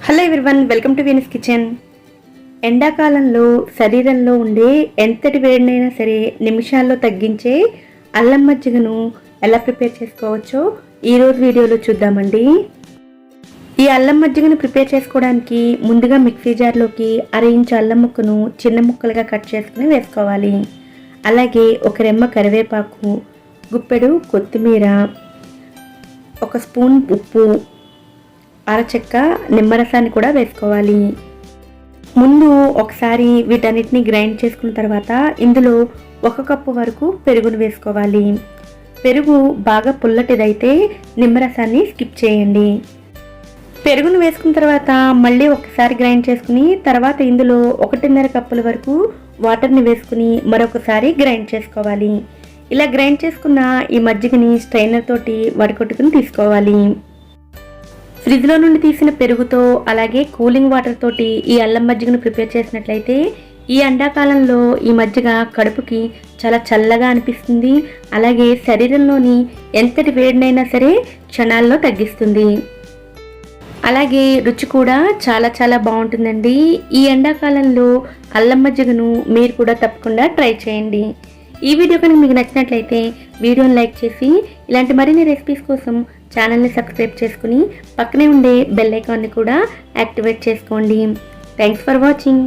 Hello everyone, welcome to Venus kitchen. ఎండాకాలంలో శరీరంలో ఉండే ఎంతటి వేడినైనా సరే నిమిషాల్లో తగ్గించే అల్లం మజ్జిగను ఎలా ప్రిపేర్ చేసుకోవచ్చో ఈరోజు వీడియోలో చూద్దామండి. ఈ అల్లం మజ్జిగను ప్రిపేర్ చేసుకోవడానికి ముందుగా మిక్సీ జార్లోకి 1/2 ఇంచు అల్లం ముక్కను చిన్న ముక్కలుగా కట్ చేసుకుని వేసుకోవాలి. అలాగే ఒక రెమ్మ కరివేపాకు, గుప్పెడు కొత్తిమీర, 1 స్పూన్ ఉప్పు, అరచెక్క నిమ్మరసాన్ని కూడా వేసుకోవాలి. ముందు ఒకసారి వీటన్నిటిని గ్రైండ్ చేసుకున్న తర్వాత ఇందులో 1 కప్పు వరకు పెరుగును వేసుకోవాలి. పెరుగు బాగా పుల్లటిదైతే నిమ్మరసాన్ని స్కిప్ చేయండి. పెరుగును వేసుకున్న తర్వాత మళ్ళీ ఒకసారి గ్రైండ్ చేసుకుని తర్వాత ఇందులో 1.5 కప్పుల వరకు వాటర్ని వేసుకుని మరొకసారి గ్రైండ్ చేసుకోవాలి. ఇలా గ్రైండ్ చేసుకున్న ఈ మజ్జిగని స్ట్రైనర్ తోటి వడకొట్టుకుని తీసుకోవాలి. ఫ్రిడ్జ్లో నుండి తీసిన పెరుగుతో అలాగే కూలింగ్ వాటర్ తోటి ఈ అల్లం మజ్జిగను ప్రిపేర్ చేసినట్లయితే ఈ ఎండాకాలంలో ఈ మజ్జిగ కడుపుకి చాలా చల్లగా అనిపిస్తుంది. అలాగే శరీరంలోని ఎంతటి వేడినైనా సరే క్షణాల్లో తగ్గిస్తుంది. అలాగే రుచి కూడా చాలా చాలా బాగుంటుందండి. ఈ ఎండాకాలంలో అల్లం మజ్జిగను మీరు కూడా తప్పకుండా ట్రై చేయండి. ఈ వీడియో కనుక మీకు నచ్చినట్లయితే వీడియోని లైక్ చేసి ఇలాంటి మరిన్ని రెసిపీస్ కోసం ఛానల్ని సబ్స్క్రైబ్ చేసుకుని పక్కనే ఉండే బెల్ ఐకాన్ని కూడా యాక్టివేట్ చేసుకోండి. Thanks for watching.